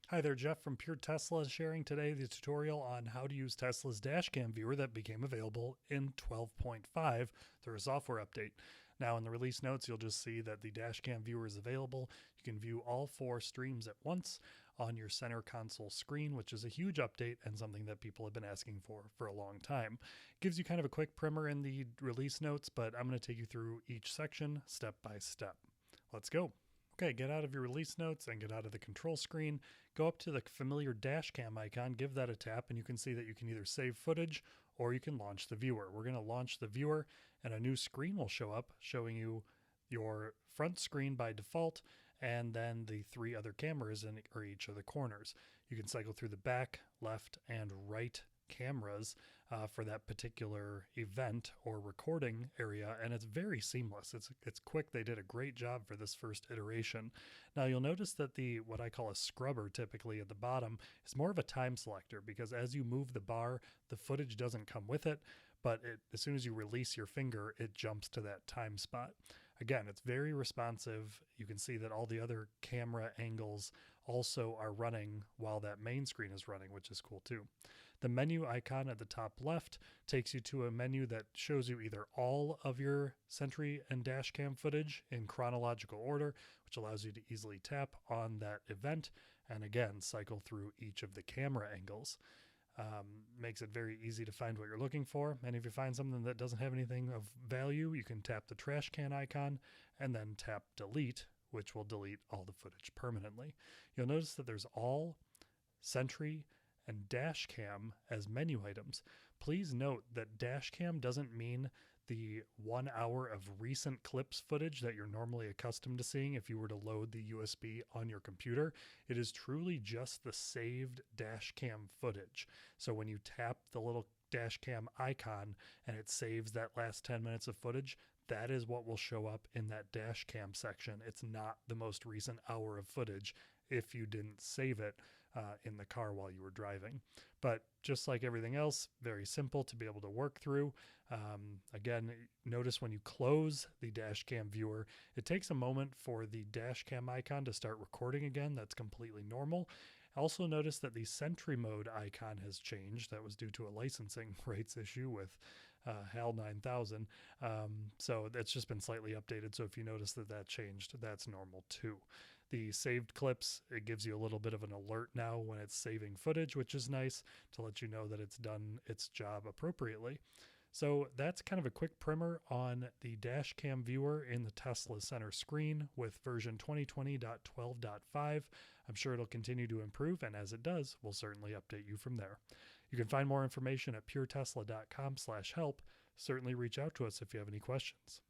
Hi there, Jeff from Pure Tesla, sharing today the tutorial on how to use Tesla's Dashcam viewer that became available in 12.5 through a software update. Now, in the release notes, you'll just see that the Dashcam viewer is available. You can view all 4 streams at once on your center console screen, which is a huge update and something that people have been asking for a long time. It gives you kind of a quick primer in the release notes, but I'm going to take you through each section step by step. Let's go. Okay, get out of your release notes and get out of the control screen. Go up to the familiar dash cam icon, give that a tap, and you can see that you can either save footage or you can launch the viewer. We're going to launch the viewer, and a new screen will show up showing you your front screen by default and then the 3 other cameras in each of the corners. You can cycle through the back, left, and right cameras for that particular event or recording area, and it's very seamless. It's quick. They did a great job for this first iteration. Now you'll notice that the what I call a scrubber typically at the bottom is more of a time selector, because as you move the bar, the footage doesn't come with it, but as soon as you release your finger, it jumps to that time spot. Again, it's very responsive. You can see that all the other camera angles also are running while that main screen is running, which is cool too. The menu icon at the top left takes you to a menu that shows you either all of your Sentry and Dashcam footage in chronological order, which allows you to easily tap on that event and again cycle through each of the camera angles. Makes it very easy to find what you're looking for. And if you find something that doesn't have anything of value, you can tap the trash can icon and then tap delete, which will delete all the footage permanently. You'll notice that there's all, Sentry, and Dashcam as menu items. Please note that Dashcam doesn't mean the 1 hour of recent clips footage that you're normally accustomed to seeing if you were to load the USB on your computer. It is truly just the saved Dashcam footage. So when you tap the little Dashcam icon and it saves that last 10 minutes of footage, that is what will show up in that Dashcam section. It's not the most recent hour of footage if you didn't save it in the car while you were driving. But just like everything else, very simple to be able to work through. Again, notice when you close the Dashcam viewer, it takes a moment for the Dashcam icon to start recording again. That's completely normal. Also notice that the Sentry mode icon has changed. That was due to a licensing rights issue with HAL 9000. So that's just been slightly updated. So if you notice that changed, that's normal too. The saved clips, it gives you a little bit of an alert now when it's saving footage, which is nice to let you know that it's done its job appropriately. So that's kind of a quick primer on the Dashcam viewer in the Tesla center screen with version 2020.12.5. I'm sure it'll continue to improve, and as it does, we'll certainly update you from there. You can find more information at puretesla.com/help. Certainly reach out to us if you have any questions.